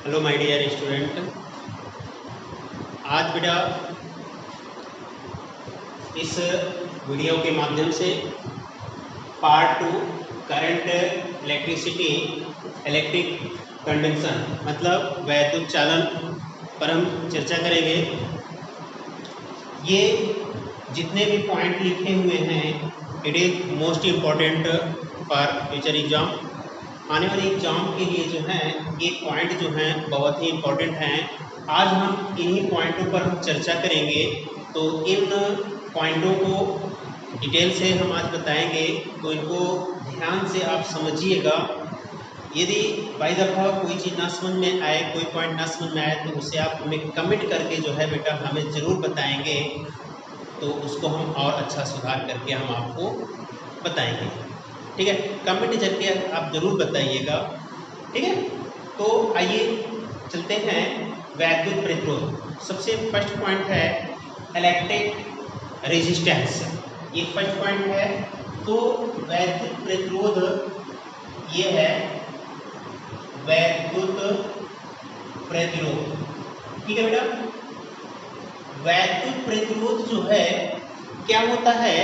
Hello my dear student. आज बेटा इस वीडियो के माध्यम से part 2 current electricity electric conduction मतलब वैद्युत चालन पर हम चर्चा करेंगे। ये जितने भी पॉइंट लिखे हुए हैं it is most important for future exam. आने वाले एग्जाम के लिए जो है ये पॉइंट जो हैं बहुत ही इम्पोर्टेंट हैं। आज हम इन्हीं पॉइंटों पर हम चर्चा करेंगे। तो इन पॉइंटों को डिटेल से हम आज बताएंगे, तो इनको ध्यान से आप समझिएगा। यदि बाई दफ़ा कोई चीज़ ना समझ में आए, कोई पॉइंट ना समझ में आए, तो उसे आप हमें कमेंट करके जो है बेटा हमें ज़रूर बताएंगे, तो उसको हम और अच्छा सुधार करके हम आपको बताएंगे। ठीक है, कमेंट करके आप ज़रूर बताइएगा। ठीक है, तो आइए चलते हैं वैद्युत प्रतिरोध। सबसे फर्स्ट पॉइंट है इलेक्ट्रिक रेजिस्टेंस। ये फर्स्ट पॉइंट है। तो वैद्युत प्रतिरोध ये है वैद्युत प्रतिरोध। ठीक है बेटा, वैद्युत प्रतिरोध जो है क्या होता है?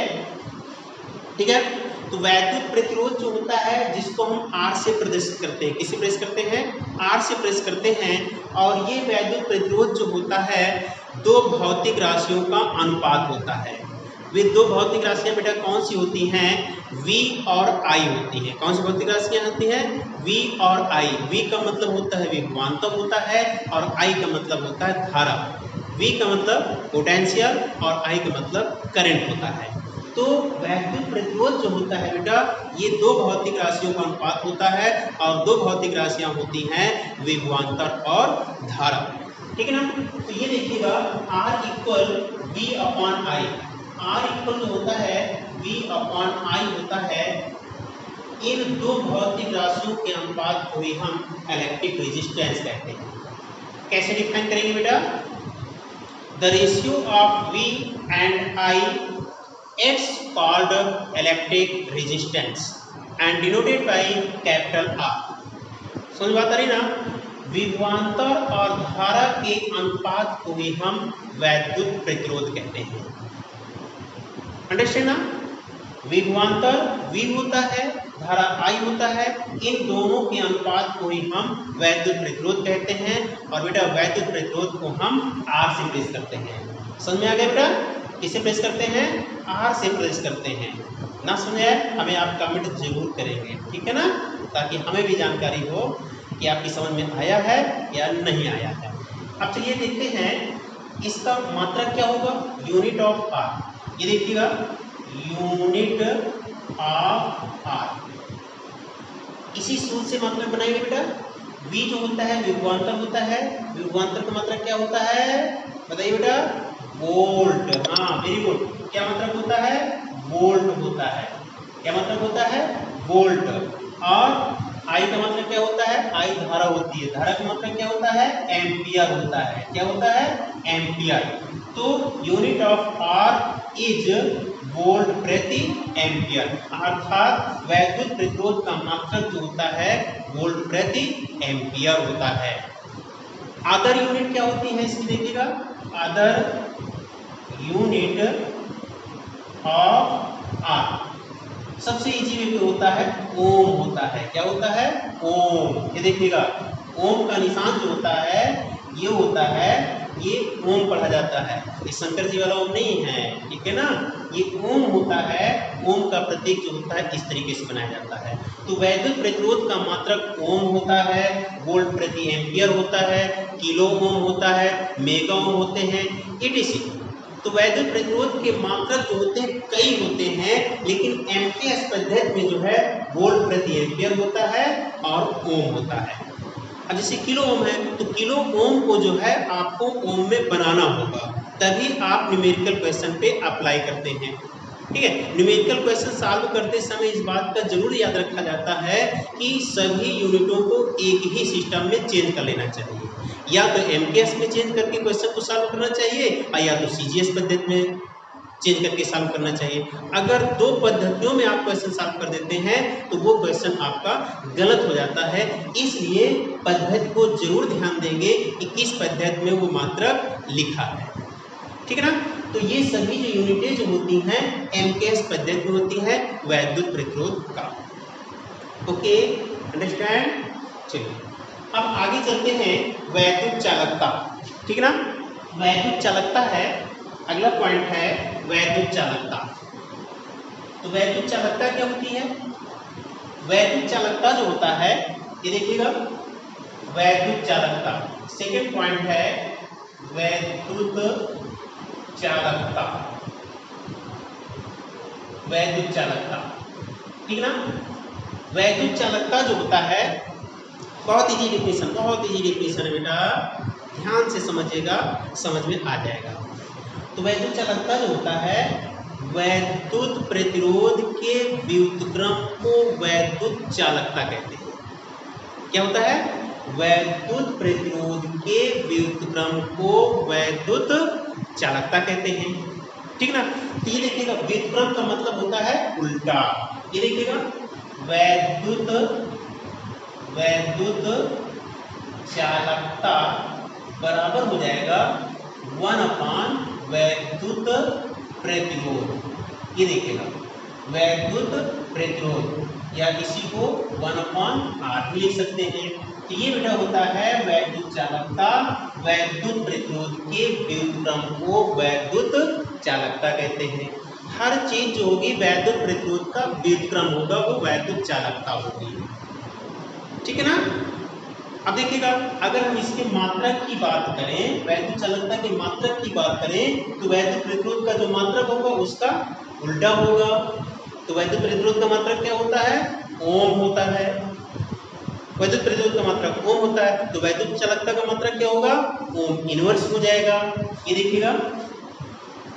ठीक है, तो वैद्युत प्रतिरोध जो होता है जिसको हम R से प्रदर्शित करते हैं। किसे प्रेस करते हैं? R से प्रेस करते हैं। और ये वैद्युत प्रतिरोध जो होता है दो भौतिक राशियों का अनुपात होता है। वे दो भौतिक राशियां बेटा कौन सी होती हैं? V और I होती हैं। कौन सी भौतिक राशियां होती हैं? V और I। V का मतलब होता है विभवांतर होता है और I का मतलब होता है धारा। V का मतलब पोटेंशियल और I का मतलब करंट होता है। तो वैद्युत प्रतिरोध जो होता है बेटा ये दो भौतिक राशियों का अनुपात होता है और दो भौतिक राशियां होती हैं विभवांतर और धारा। ठीक है ना? तो ये देखिएगा R equal V upon I। R equal जो होता है V अपॉन I होता है। इन दो भौतिक राशियों के अनुपात को ही हम इलेक्ट्रिक रेजिस्टेंस कहते हैं। कैसे डिफाइन करेंगे बेटा? The ratio of V and I it's called electric resistance and denoted by capital R। समझ बात आ रही ना? विभवांतर और धारा के अनुपात को ही हम वैद्युत प्रतिरोध कहते हैं। अंडरस्टैंड ना? विभवांतर V होता है, धारा I होता है, इन दोनों के अनुपात को ही हम वैद्युत प्रतिरोध कहते हैं। और बेटा वैद्युत प्रतिरोध को हम R से प्रेस करते हैं। समझ में आ गया बेटा? किसे प्रेस करते हैं? R से प्रेस करते हैं। ना समझे हमें आप कमेंट जरूर करेंगे, ठीक है ना, ताकि हमें भी जानकारी हो कि आपकी समझ में आया है या नहीं आया है। अब चलिए देखते हैं इसका मात्रक क्या होगा। Unit of R। ये देखिएगा यूनिट ऑफ R। इसी सूत्र से मात्रक बनाएंगे बेटा। V जो होता है विभवांतर होता है। विभवांतर का मात्रक क्या होता है बताइए बेटा? वोल्ट। हाँ वेरी गुड। क्या मात्रक होता है? वोल्ट होता है। क्या मात्रक होता है? वोल्ट। और I का मतलब क्या होता है? I धारा होती है। धारा का मतलब क्या होता है? एम्पियर होता है। क्या होता है? एम्पियर। तो unit of R is volt प्रति एम्पियर, अर्थात वैद्युत प्रतिरोध का मात्रक जो होता है वोल्ट प्रति एम्पियर होता है। अदर यूनिट क्या होती है इसकी देखिएगा। अदर यूनिट ऑफ R सबसे इजी वे पे होता है ओम होता है। क्या होता है? ओम। ये देखिएगा ओम का निशान जो होता है ये होता है, ये ओम पढ़ा जाता है। ये शंकर जी वाला ओम नहीं है, ठीक है ना, ये ओम होता है। ओम का प्रतीक जो होता है इस तरीके से बनाया जाता है। तो वैद्युत प्रतिरोध का मात्रक ओम होता है, वोल्ट प्रति एम्पियर होता है, किलो ओम होता है, मेगा ओम होते हैं, etc। तो वैद्युत प्रतिरोध के मात्रक जो होते हैं कई होते हैं, लेकिन एम्पियर्स पद्धति में जो है वोल्ट प्रति एम्पियर होता है और ओम होता है। अब जैसे किलो ओम है तो किलो ओम को जो है आपको ओम में बनाना होगा, तभी आप न्यूमेरिकल क्वेश्चन पे अप्लाई करते हैं। ठीक है, न्यूमेरिकल क्वेश्चन सॉल्व करते समय इस बात का जरूर याद रखा जाता है कि सभी यूनिटों को एक ही सिस्टम में चेंज कर लेना चाहिए। या तो एमकेएस में चेंज करके क्वेश्चन को सॉल्व करना चाहिए या तो सीजीएस पद्धति में चेंज करके सॉल्व करना चाहिए। अगर 2 पद्धतियों में आप क्वेश्चन सॉल्व कर देते हैं तो वो क्वेश्चन आपका गलत हो जाता है। इसलिए पद्धति को जरूर ध्यान देंगे कि किस पद्धति में वो मात्रक लिखा है, ठीक है ना। तो ये सभी जो यूनिटें जो होती हैं एमकेएस पद्धति में होती है वैद्युत प्रतिरोध का। Okay, understand. चलिए अब आगे चलते हैं वैद्युत चालकता, ठीक है ना। वैद्युत चालकता है अगला पॉइंट है वैद्युत चालकता। तो वैद्युत चालकता क्या होती है? वैद्युत चालकता जो होता है ये देखिएगा, वैद्युत चालकता सेकंड पॉइंट है वैद्युत चालकता, वैद्युत चालकता, ठीक ना। वैद्युत चालकता जो होता है बहुत इजी डिफिनेशन, बहुत इजी डिफिनेशन है बेटा, ध्यान से समझिएगा, समझ में आ जाएगा। तो वैद्युत चालकता जो होता है वैद्युत प्रतिरोध के व्युत्क्रम को वैद्युत चालकता कहते हैं। क्या होता है? वैद्युत प्रतिरोध के व्युत्क्रम को वैद्युत चालकता कहते हैं, ठीक ना। तो ये देखिएगा व्युत्क्रम का मतलब होता है उल्टा। ये देखिएगा वैद्युत चालकता बराबर हो जाएगा 1 वैद्युत प्रतिरोध। ये देखिएगा वैद्युत प्रतिरोध या इसी को 1/R भी लिख सकते हैं। तो ये बेटा होता है वैद्युत चालकता, वैद्युत प्रतिरोध के व्युत्क्रम को वैद्युत चालकता कहते हैं। हर चीज जो होगी वैद्युत प्रतिरोध का व्युत्क्रम होगा वो वैद्युत चालकता होगी, ठीक है ना। अब देखिएगा अगर हम इसके मात्रक की बात करें, वैद्युत चालकता के मात्रक की बात करें तो वैद्युत प्रतिरोध का जो मात्रक होगा उसका उल्टा होगा। तो वैद्युत प्रतिरोध का मात्रक क्या होता है? ओम होता है। वैद्युत प्रतिरोध का मात्रक ओम होता है, तो वैद्युत चालकता का मात्रक क्या होगा? ओम इनवर्स हो जाएगा। ये देखिएगा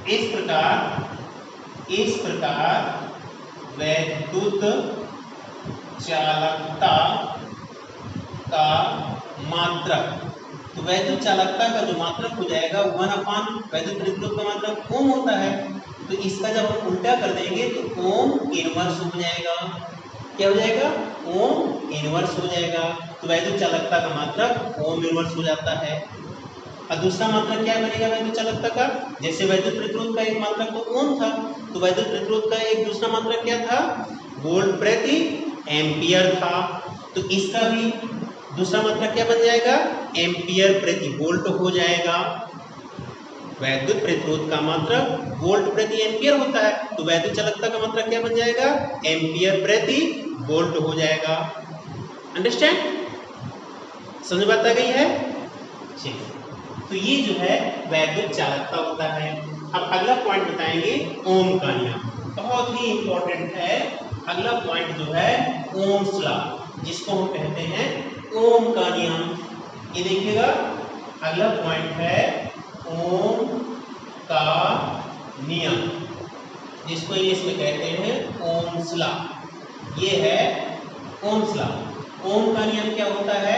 इस प्रकार वैद्युत चालकता का मात्रक, तो वैद्युत चालकता का जो मात्रक हो जाएगा 1 वैद्युत प्रतिरोध का मात्रक ओम होता है, तो इसका जब हम उल्टा कर देंगे तो ओम इनवर्स हो जाएगा। क्या हो जाएगा? ओम इनवर्स हो जाएगा। तो वैद्युत चालकता का मात्रक ओम इनवर्स हो जाता है। और दूसरा मात्रक क्या बनेगा वैद्युत चालकता का? जैसे वैद्युत प्रतिरोध का एक मात्रक तो ओम था, तो वैद्युत प्रतिरोध का एक दूसरा मात्रक क्या था? वोल्ट प्रति एम्पियर था। तो इसका भी दूसरा मात्रक क्या बन जाएगा? एम्पियर प्रति वोल्ट हो जाएगा। वैद्युत प्रतिरोध का मात्रक वोल्ट प्रति एम्पियर होता है, तो वैद्युत चालकता का मात्रक क्या बन जाएगा? एम्पियर प्रति वोल्ट हो जाएगा। अंडरस्टैंड? समझ बात आ गई है? ठीक, तो ये जो है वैद्युत चालकता होता है। अब अगला पॉइंट बताएंगे ओम का नियम, बहुत ही इंपॉर्टेंट है। अगला पॉइंट जो है ओम्स लॉ, जिसको हम कहते हैं ओम का नियम। ये देखिएगा अगला पॉइंट है ओम का नियम, जिसको इंग्लिश में कहते हैं ओम्स लॉ। ये है ओम्स लॉ। ओम का नियम क्या होता है?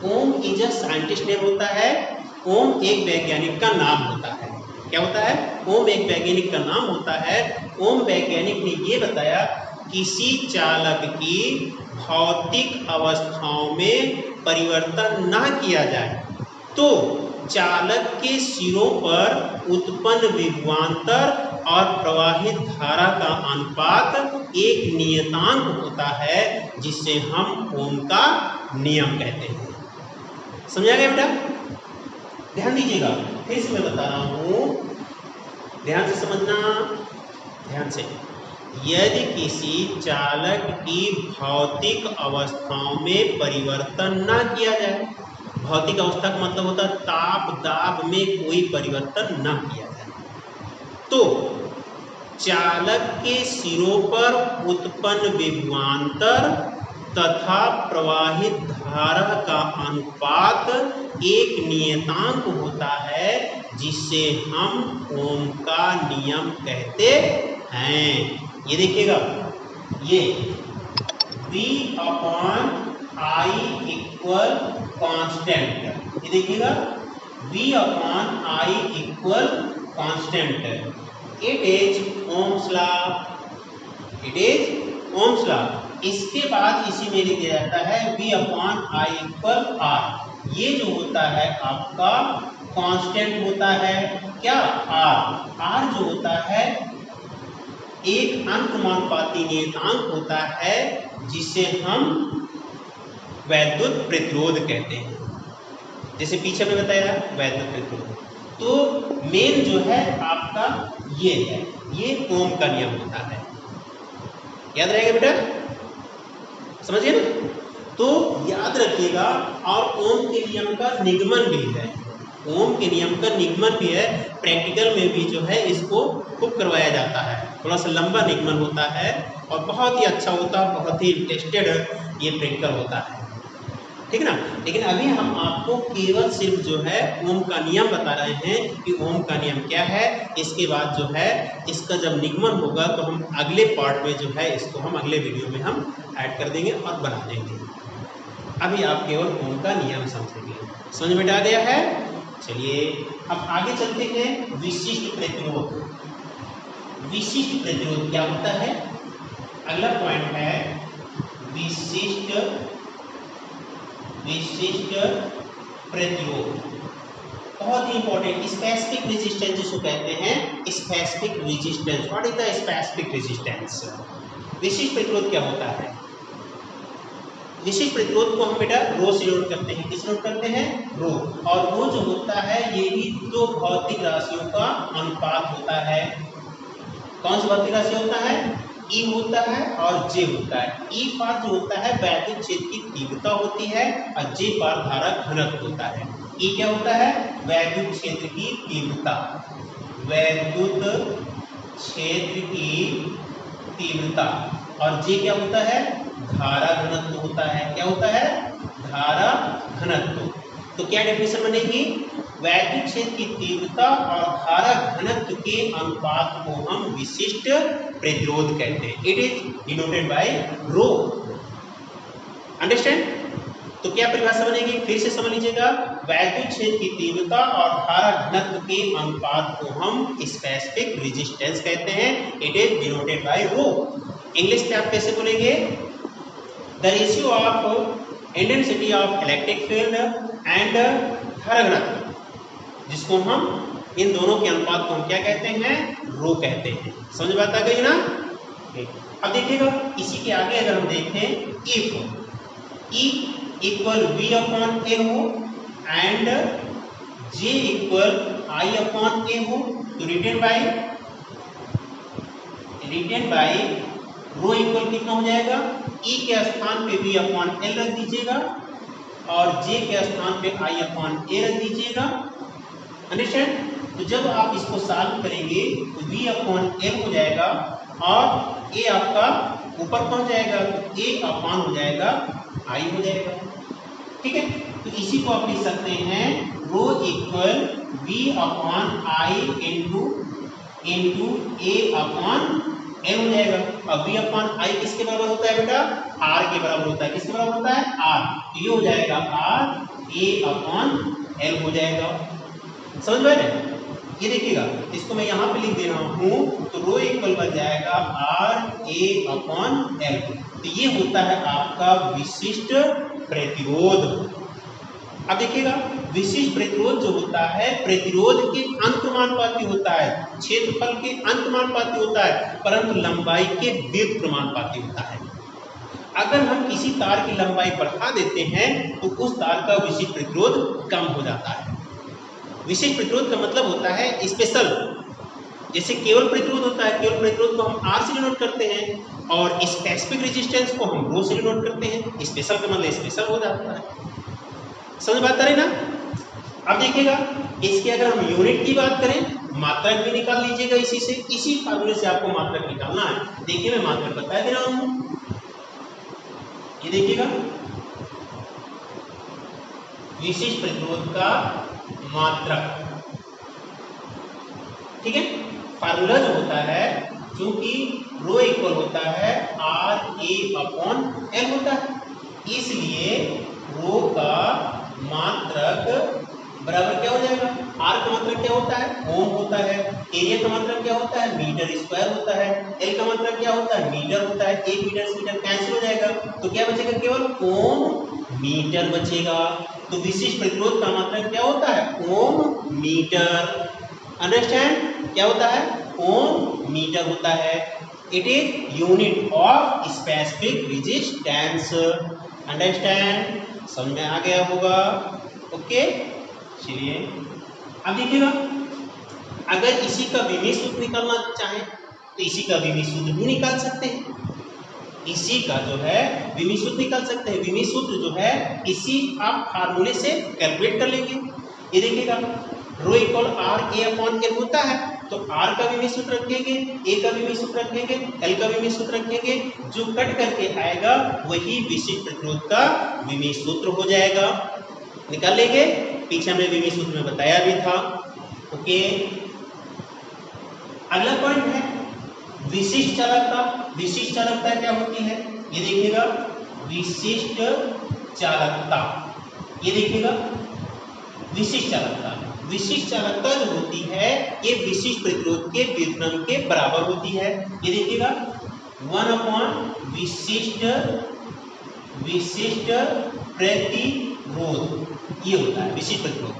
ओम इज अ साइंटिस्ट नेम होता है। ओम एक वैज्ञानिक का नाम होता है। क्या होता है? ओम एक वैज्ञानिक का नाम होता है। ओम वैज्ञानिक ने ये बताया किसी चालक की भौतिक अवस्थाओं में परिवर्तन ना किया जाए तो चालक के सिरों पर उत्पन्न विभवांतर और प्रवाहित धारा का अनुपात एक नियतांक होता है, जिसे हम ओम का नियम कहते हैं। समझा गया बेटा? ध्यान दीजिएगा, फिर से मैं बता रहा हूँ, ध्यान से समझना, ध्यान से। यदि किसी चालक की भौतिक अवस्थाओं में परिवर्तन ना किया जाए, भौतिक अवस्था का मतलब होता है ताप दाब में कोई परिवर्तन ना किया जाए, तो चालक के सिरों पर उत्पन्न विभवांतर तथा प्रवाहित धारा का अनुपात एक नियतांक होता है, जिसे हम ओम का नियम कहते हैं। ये देखिएगा, ये V/I इक्वल कांस्टेंट। ये देखिएगा V/I equal constant. It is Ohm's law, it is Ohm's law. इसके बाद इसी में लिख दिया जाता है V upon I equal R। ये जो होता है आपका कांस्टेंट होता है क्या, R जो होता है एक अंकमानुपाती नियतांक होता है जिसे हम वैद्युत प्रतिरोध कहते हैं। जैसे पीछे में बताया वैद्युत प्रतिरोध, तो मेन जो है आपका ये है, ये ओम का नियम होता है। याद रहेगा बेटा, समझिए ना। तो याद रखिएगा, और ओम के नियम का निगमन भी है, ओम के नियम का निगमन भी है। प्रैक्टिकल में भी जो है इसको खूब करवाया जाता है, थोड़ा सा लंबा निगमन होता है और बहुत ही अच्छा होता है, बहुत ही इंटरेस्टेड ये प्रैक्टिकल होता है, ठीक ना। लेकिन अभी हम आपको केवल सिर्फ जो है ओम का नियम बता रहे हैं कि ओम का नियम क्या है। इसके बाद जो है इसका जब निगमन होगा तो हम अगले पार्ट में जो है इसको हम अगले वीडियो में हम ऐड कर देंगे और बना देंगे। अभी आप केवल ओम का नियम समझेंगे। समझ में आ गया है? चलिए अब आगे चलते हैं। विशिष्ट प्रतिरोध, विशिष्ट प्रतिरोध क्या होता है? अगला पॉइंट है विशिष्ट प्रतिरोध, बहुत ही इंपॉर्टेंट। स्पेसिफिक रेजिस्टेंस जिसको कहते हैं, specific resistance. What is the specific resistance? विशिष्ट प्रतिरोध क्या होता है? विशिष्ट प्रतिरोध को हम बेटा रो से नोट करते हैं। किस नोट करते हैं? रो। और रो जो होता है ये भी दो भौतिक राशियों का अनुपात होता है। कौन सी भौतिक राशि होता है? E होता है और J होता है। E पार जो होता है वैद्युत क्षेत्र की तीव्रता होती है और J पार धारा घनत्व होता है। E क्या होता है? वैद्युत क्षेत्र की तीव्रता, वैद्युत क्षेत्र की तीव्रता। और J क्या होता है? धारा घनत्व होता है। क्या होता है? धारा घनत्व। तो क्या डेफिनेशन बनेगी? वैद्युत क्षेत्र की तीव्रता और धारा घनत्व के अनुपात को हम विशिष्ट प्रतिरोध कहते हैं। It is denoted by rho. Understand? तो क्या परिभाषा बनेगी? फिर से समझ लीजिएगा। वैद्युत क्षेत्र की तीव्रता और धारा घनत्व के अनुपात को हम स्पेसिफिक रेजिस्टेंस कहते हैं। It is denoted by rho. English में आप कैसे बोलेंगे? The ratio of intensity of electric field and धारा घनत्व, जिसको हम इन दोनों के अनुपात को हम क्या कहते हैं? रो कहते हैं। समझ बात आ गई ना? अब देखिएगा इसी के आगे अगर हम देखें, if E equal V upon A हो and J equal I upon A हो, तो रिटेन बाय रो इक्वल कितना हो जाएगा? E के स्थान पे V अपॉन L रख दीजिएगा और J के स्थान पे I अपॉन A रख दीजिएगा। अंडरस्टैंड? तो जब आप इसको सॉल्व करेंगे तो V अपॉन L हो जाएगा और A आपका ऊपर पहुंच जाएगा तो A अपॉन हो जाएगा I हो जाएगा। ठीक है, तो इसी को आप लिख सकते हैं rho equal V upon I into A upon L हो जाएगा। अब V अपॉन I किसके बराबर होता है बेटा? R के बराबर होता है। किसके बराबर होता है? R। तो ये हो जाएगा R A अपॉन L हो जाएगा। समझ में आया? ये देखिएगा, इसको मैं यहाँ पे लिख दे रहा हूँ तो रो इक्वल बन जाएगा R A अपॉन L। तो ये होता है आपका विशिष्ट प्रतिरोध। अब देखिएगा विशिष्ट प्रतिरोध जो होता है प्रतिरोध के अंतमानुपाती होता है, क्षेत्रफल के अंतमानुपाती होता है, परंतु लंबाई के व्युत्क्रमानुपाती होता है। अगर हम किसी तार की लंबाई बढ़ा देते हैं तो उस तार का विशिष्ट प्रतिरोध कम हो जाता है। विशिष्ट प्रतिरोध का मतलब होता है स्पेशल। जैसे केवल प्रतिरोध होता है, केवल प्रतिरोध को हम R से डिनोट करते हैं और स्पेसिफिक रेजिस्टेंस को हम रो से डिनोट करते हैं। स्पेशल का मतलब स्पेशल हो जाता है। समझ बात आ रही ना? अब देखिएगा इसके अगर हम यूनिट की बात करें, मात्रक भी निकाल लीजिएगा इसी से, इसी फार्मूले से आपको मात्रक निकालना है। देखिए मैं मात्रक बता दे रहा हूं, ये देखिएगा विशिष्ट प्रतिरोध का मात्रक। ठीक है, फार्मूला जो होता है क्योंकि रो इक्वल होता है R A अपॉन L होता है, इसलिए रो का मात्रक बराबर क्या हो जाएगा, आर का मतलब क्या होता है, ओम होता है, एरिया का मतलब क्या होता है, मीटर स्क्वायर होता है, एल का मतलब क्या होता है, मीटर होता है, 1 मीटर से मीटर कैंसिल हो जाएगा, तो क्या बचेगा, केवल ओम मीटर बचेगा। तो विशिष्ट प्रतिरोध का मतलब क्या होता है, ओम मीटर। अंडरस्टैंड, क्या होता है, ओम मीटर होता है। It is unit of specific resistance. Understand, समझ में आ गया होगा। ओके, चलिए अब देखिएगा, अगर इसी का विमीय सूत्र निकालना चाहे तो इसी का विमीय सूत्र भी निकाल सकते हैं, इसी का जो है विमीय सूत्र निकाल सकते हैं। विमीय सूत्र जो है इसी आप फार्मूले से कैलकुलेट कर लेंगे। ये देखिएगा, rho equal R A upon L होता है, तो आर का विमीय सूत्र रखेंगे, ए का विमीय सूत्र रखेंगे, एल का विमीय सूत्र रखेंगे, जो कट करके आएगा वही विशिष्ट प्रतिरोध का विमीय सूत्र हो जाएगा। निकाल लेंगे, पीछे हमने विमीय सूत्र में बताया भी था। ओके, अगला पॉइंट है विशिष्ट चालकता। विशिष्ट चालकता क्या होती है, ये देखिएगा, विशिष्ट चालकता, ये देखिएगा, विशिष्ट चालकता, विशिष्ट चालकता जो होती है ये विशिष्ट प्रतिरोध के व्युत्क्रम के बराबर होती है। ये देखिएगा 1 अपॉन विशिष्ट प्रतिरोध, ये होता है विशिष्ट प्रतिरोध।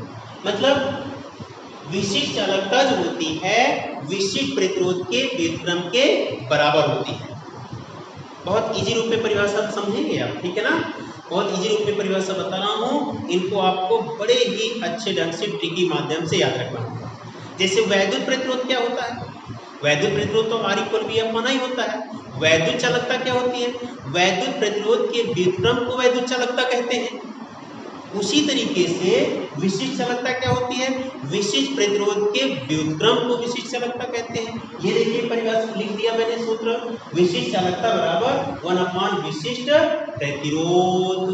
मतलब विशिष्ट चालकता जो होती है विशिष्ट प्रतिरोध के व्युत्क्रम के बराबर होती है। बहुत इजी रूप में परिभाषा समझेंगे आप, ठीक है ना, बहुत इजी रूप में परिभाषा बता रहा हूँ, इनको आपको बड़े ही अच्छे ढंग से ट्रिकी माध्यम से याद रखना होगा। जैसे वैद्युत प्रतिरोध क्या होता है, वैद्युत प्रतिरोध तो R equal B upon I होता है। वैद्युत चालकता क्या होती है, वैद्युत प्रतिरोध के व्युत्क्रम को वैद्युत चालकता कहते हैं। उसी तरीके से विशिष्ट चालकता क्या होती है, विशिष्ट प्रतिरोध के व्युत्क्रम को विशिष्ट चालकता कहते हैं। ये देखिए परिभाषा लिख दिया मैंने सूत्र, विशिष्ट चालकता बराबर 1 अपॉन विशिष्ट प्रतिरोध।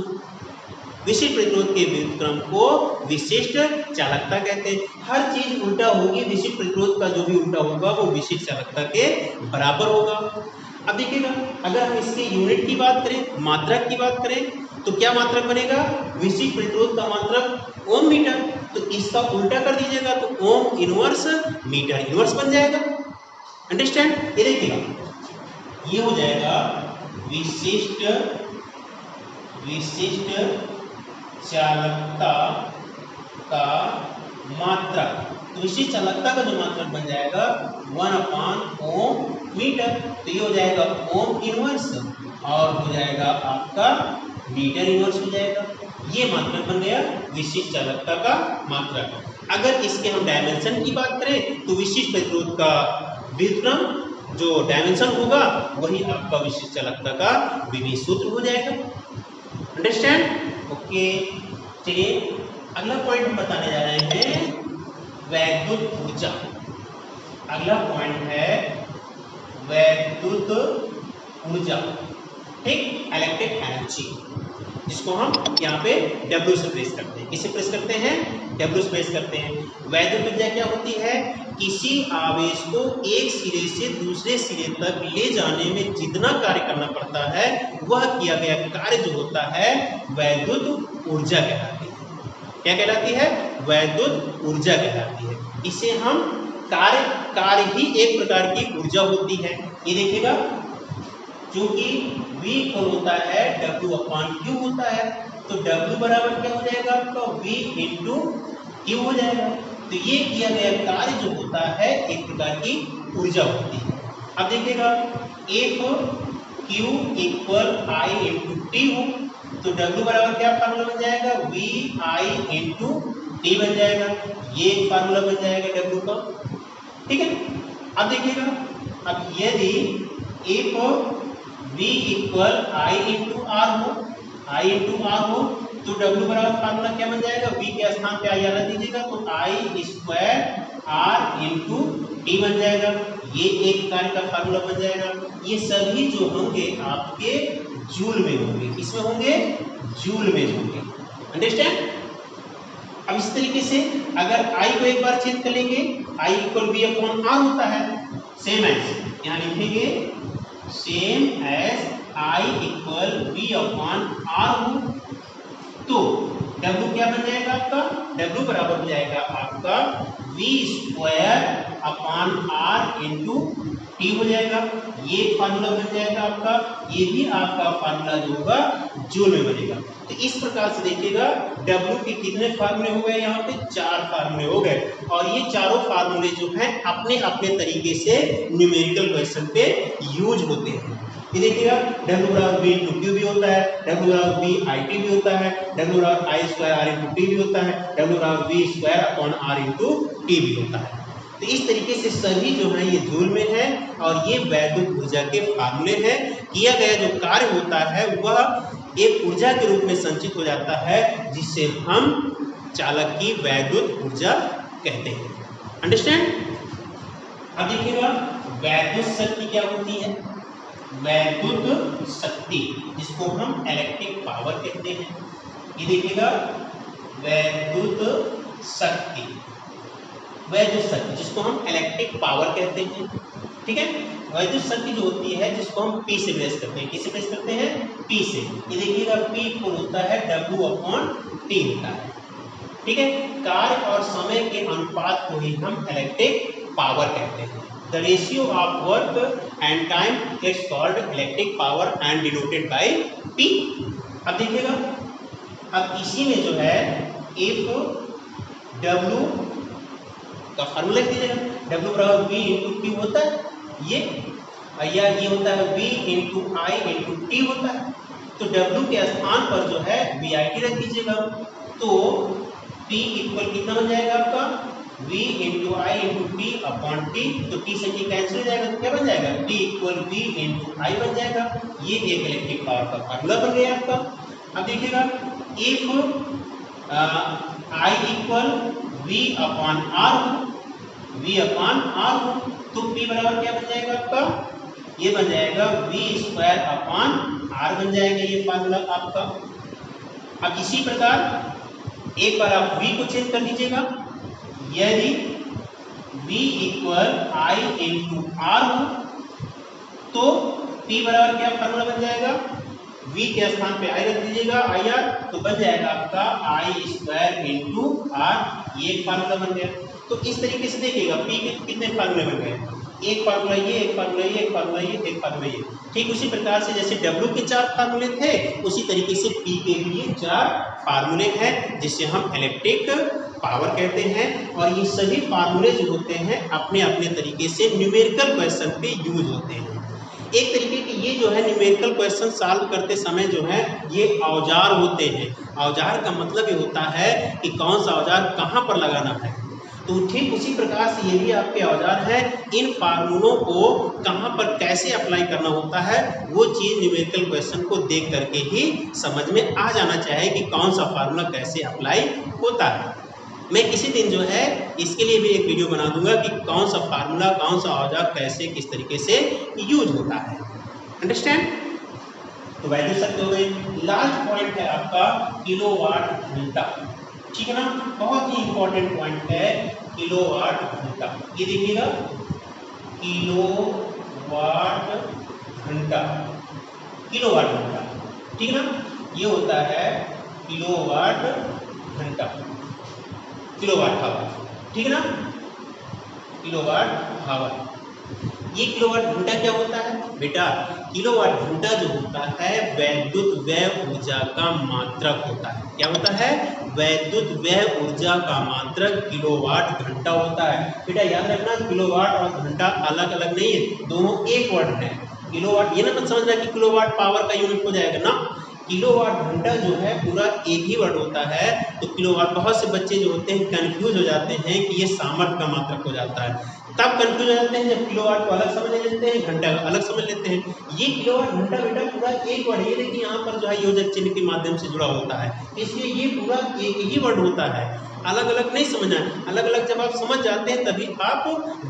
विशिष्ट प्रतिरोध के व्युत्क्रम को विशिष्ट चालकता कहते हैं। हर चीज उल्टा होगी, विशिष्ट प्रतिरोध का जो भी उल्टा होगा वो विशिष्ट चालकता के बराबर होगा। अब देखिएगा, अगर हम इसके यूनिट की बात करें, मात्रक की बात करें, तो क्या मात्रक बनेगा, विशिष्ट प्रतिरोध का मात्रक ओम मीटर, तो इसका उल्टा कर दीजिएगा तो ओम इनवर्स मीटर इनवर्स बन जाएगा। अंडरस्टैंड, ये देखिएगा, ये हो जाएगा विशिष्ट चालकता का मात्रक। तो विशिष्ट चालकता का जो मात्रक बन जाएगा 1 अपॉन ओम मीटर, तो ये हो जाएगा ओम इनवर्स और हो जाएगा आपका मीटर इनवर्स हो जाएगा। ये मात्रक बन गया विशिष्ट चालकता का मात्रक। अगर इसके हम डायमेंशन की बात करें तो विशिष्ट प्रतिरोध का व्युत्क्रम जो डायमेंशन होगा वही आपका विशिष्ट चालकता का विमीय सूत्र हो जाएगा। Understand, okay. चलिए अगला पॉइंट हम बताने जा रहे हैं वैद्युत ऊर्जा। अगला पॉइंट है वैद्युत ऊर्जा, ठीक, इलेक्ट्रिक एनर्जी, जिसको हम यहाँ पे W से प्रेस करते हैं। किसे प्रेस करते हैं, W से प्रेस करते हैं। वैद्युत ऊर्जा क्या होती है, किसी आवेश को एक सिरे से दूसरे सिरे तक ले जाने में जितना कार्य करना पड़ता है वह किया गया कार्य जो होता है वैद्युत ऊर्जा कहलाती है। क्या कहलाती है, वैद्युत ऊर्जा कहलाती है। इसे हम कार्य ही एक प्रकार की ऊर्जा होती है। ये देखिएगा, क्योंकि V इक्वल होता है W अपॉन Q होता है, तो W बराबर क्या हो जाएगा आपका V इंटू Q हो जाएगा। तो ये किया गया कार्य जो होता है एक प्रकार की ऊर्जा होती है। अब देखिएगा, if Q equal I into T हो तो W बराबर क्या फार्मूला बन जाएगा, V I इंटू T बन जाएगा। ये एक फार्मूला बन जाएगा W का, ठीक है। अब देखिएगा, अब यदि if V equal I into R हो, I इंटू आर हो तो W बराबर फार्मूला क्या बन जाएगा, V के स्थान पे I आना दीजिएगा तो I square R into T बन जाएगा। ये एक कार्य का फार्मूला बन जाएगा। ये सभी जो होंगे आपके जूल में होंगे, किसमें होंगे, जूल में होंगे। अंडरस्टैंड। अब इस तरीके से अगर I को एक बार चेंज कर लेंगे, I equal V upon R होता है, सेम एज यहाँ लिखेंगे same as I equal V upon R हो, तो W क्या बन जाएगा आपका, W बराबर हो जाएगा आपका V² upon R into T हो जाएगा। ये फार्मूला बन जाएगा आपका, ये भी आपका फार्मूला जो होगा जूल में बनेगा। तो इस प्रकार से देखिएगा W के कितने फार्मूले हो गए, यहाँ पे 4 फार्मूले हो गए, और ये चारों फार्मूले जो हैं अपने अपने तरीके से न्यूमेरिकल क्वेश्चन पे यूज होते हैं। ये देखिएगा W बराबर V इंटू Q भी होता है, W बराबर V IT भी होता है, W बराबर I² R इंटू T भी होता है, W बराबर V² upon R into T भी होता है। तो इस तरीके से सभी जो है ये जूल में है, और ये वैद्युत ऊर्जा के फार्मूले हैं। किया गया जो कार्य होता है वह एक ऊर्जा के रूप में संचित हो जाता है, जिससे हम चालक की वैद्युत ऊर्जा कहते हैं। अंडरस्टैंड? अब देखिएगा वैद्युत शक्ति क्या होती है। वैद्युत शक्ति जिसको हम इलेक्ट्रिक पावर कहते हैं। ये देखिएगा वैद्युत शक्ति, वैद्युत शक्ति जिसको हम इलेक्ट्रिक पावर कहते हैं, ठीक है। वैद्युत शक्ति जो होती है जिसको हम P से प्रेस करते हैं, किससे प्रेस करते हैं, P से। ये देखिएगा P इक्वल होता है W अपॉन T होता है, ठीक है। कार्य और समय के अनुपात को ही हम इलेक्ट्रिक पावर कहते हैं। The ratio of work and time is called electric power and denoted by P। अब देखिएगा, अब इसी में जो है इफ W का फार्मूला लिख दीजिएगा, W बराबर V इंटू Q होता है ये, या ये होता है V into I into T होता है। तो W के स्थान पर जो है VIT रख दीजिएगा, तो P इक्वल कितना बन जाएगा आपका, V into I into T upon T। तो T से T कैंसिल हो जाएगा, तो क्या बन जाएगा, P equal V into I बन जाएगा। ये एक इलेक्ट्रिक पावर का फार्मूला बन गया आपका। अब देखिएगा if I equal V upon R, V upon R हो, तो P बराबर क्या बन जाएगा आपका, ये बन जाएगा V² अपॉन R बन जाएगा ये फार्मूला आपका। अब इसी प्रकार एक बार आप V को चेंज कर दीजिएगा, यदि V equal I into R हो तो P बराबर क्या फार्मूला बन जाएगा, V के स्थान पे I रख दीजिएगा IR, तो बन जाएगा आपका I² इंटू R, ये फार्मूला बन गया। तो इस तरीके से देखिएगा P के कितने फार्मूले बन गए, एक फार्मूला ये, एक फार्मूला ये, एक फार्मूला ये, एक फार्मूला ये। ठीक उसी प्रकार से जैसे W के 4 फार्मूले थे, उसी तरीके से P के लिए 4 फार्मूले हैं, जिसे हम इलेक्ट्रिक पावर कहते हैं। और ये सभी फार्मूले जो होते हैं अपने अपने तरीके से न्यूमेरिकल क्वेश्चन पे यूज होते हैं। एक तरीके की ये जो है न्यूमेरिकल क्वेश्चन सॉल्व करते समय जो है ये औजार होते हैं। औजार का मतलब ये होता है कि कौन सा औजार कहाँ पर लगाना है। तो ठीक उसी प्रकार से ये भी आपके औजार हैं, इन फार्मूलों को कहाँ पर कैसे अप्लाई करना होता है वो चीज़ न्यूमेरिकल क्वेश्चन को देख करके ही समझ में आ जाना चाहिए कि कौन सा फार्मूला कैसे अप्लाई होता है। मैं किसी दिन जो है इसके लिए भी एक वीडियो बना दूंगा कि कौन सा फार्मूला, कौन सा औजार कैसे किस तरीके से यूज होता है। अंडरस्टैंड? तो वैल्यू शक्ति हो गई। लास्ट पॉइंट है आपका किलोवाट घंटा, ठीक है ना, बहुत ही इंपॉर्टेंट पॉइंट है किलोवाट घंटा। ये देखिएगा किलोवाट घंटा, किलोवाट घंटा, ठीक है ना, ये होता है किलोवाट घंटा, किलोवाट आवर, ठीक है ना, किलोवाट आवर। ये किलोवाट घंटा क्या होता है बेटा, किलोवाट घंटा जो होता है वैद्युत व्यय ऊर्जा का मात्रक होता है। क्या होता है, वैद्युत व्यय ऊर्जा का मात्रक किलोवाट घंटा होता है। बेटा याद रखना किलोवाट और घंटा अलग अलग नहीं है, दोनों एक वर्ड है। किलोवाट ये ना मत समझना कि किलोवाट पावर का यूनिट हो जाएगा ना, किलोवाट घंटा जो है पूरा एक ही वर्ड होता है। तो किलोवाट, बहुत से बच्चे जो होते हैं कंफ्यूज हो जाते हैं कि ये सामर्थ्य का मात्रक हो जाता है, तब कंफ्यूज हो जाते हैं जब किलोवाट को अलग समझ लेते हैं, घंटा को अलग समझ लेते हैं। ये किलोवाट घंटा बेटा पूरा एक वर्ड, ये देखिए यहाँ पर जो है योजक चिन्ह के माध्यम से जुड़ा होता है, इसलिए ये पूरा एक ही वर्ड होता है, अलग अलग नहीं समझना है। अलग अलग जब आप समझ जाते हैं तभी आप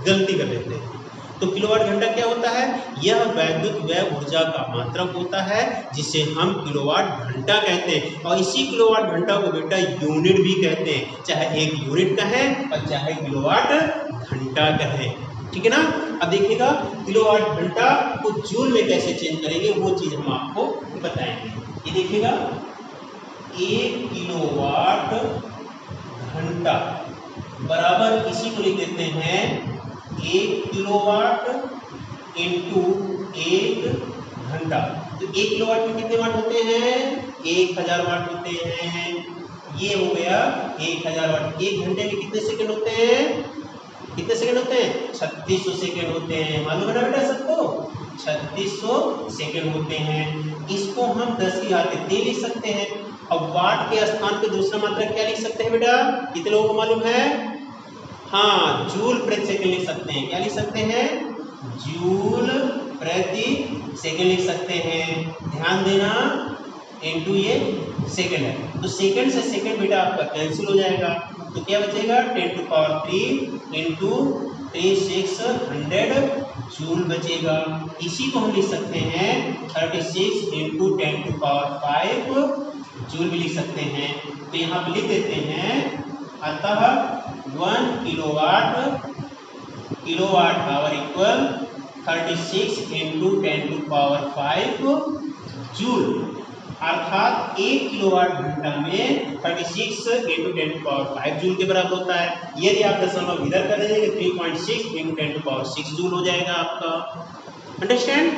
गलती कर लेते हैं। तो किलोवाट घंटा क्या होता है, यह वैद्युत व्यय ऊर्जा का मात्रक होता है जिसे हम किलोवाट घंटा कहते हैं। और इसी किलोवाट घंटा को बेटा यूनिट भी कहते हैं, चाहे एक यूनिट कहें और चाहे किलोवाट घंटा कहें, ठीक है ना। अब देखिएगा किलोवाट घंटा को जूल में कैसे चेंज करेंगे वो चीज हम आपको बताएंगे। ये देखिएगा 1 किलोवाट घंटा बराबर इसी को लिख देते हैं 1 किलोवाट इंटू 1 घंटा। तो 1 किलोवाट में कितने वाट होते हैं? 1000 वाट होते हैं। ये हो गया 1000 वाट। 1 घंटे में कितने सेकंड होते हैं? कितने सेकंड होते हैं? 3600 सेकंड होते हैं। मालूम है ना बेटा सबको? 3600 सेकंड होते हैं। इसको हम 10 की घात 3 लिख सकते हैं। अब वाट के स्थान पे दूसरा मात्रा क्या लिख सकते हैं बेटा? कितने लोगों को मालूम है? हाँ, जूल प्रति सेकंड लिख सकते हैं। क्या लिख सकते हैं? जूल प्रति सेकंड लिख सकते हैं। ध्यान देना, इनटू ये सेकंड है, तो सेकंड से सेकंड बेटा आपका कैंसिल हो जाएगा। तो क्या बचेगा? 10 टू पावर 3 इंटू 3600 जूल बचेगा। इसी को हम लिख सकते हैं 36 इंटू 10 टू पावर 5 जूल भी लिख सकते हैं। तो यहाँ पे लिख देते हैं, अतः 1 kilowatt hour equal 36 into 10 to power 5 joule, अर्थात 1 किलोवाट घंटा में 36 इंटू 10 टू पावर 5 जूल के बराबर होता है। यदि आप दशमलव इधर कर देंगे 3.6 इंटू 10 टू पावर 6 जूल हो जाएगा आपका। अंडरस्टैंड?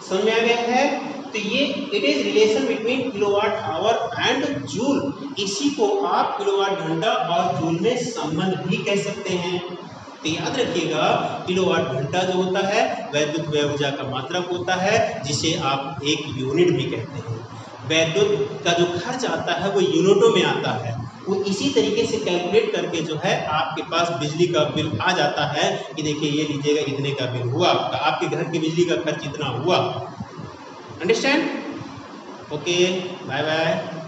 समझ में आ गया है? तो ये it is relation between kilowatt hour and joule. इसी को आप किलोवाट घंटा और जूल में संबंध भी कह सकते हैं। तो याद रखिएगा, किलोवाट घंटा जो होता है वैद्युत व्यय ऊर्जा का मात्रक होता है, जिसे आप एक यूनिट भी कहते हैं। वैद्युत का जो खर्च आता है वो यूनिटों में आता है। वो इसी तरीके से कैलकुलेट करके जो है आपके पास बिजली का बिल आ जाता है कि देखिए ये लीजिएगा इतने का बिल हुआ आपका, आपके घर की बिजली का खर्च इतना हुआ। अंडरस्टैंड? Okay, bye bye.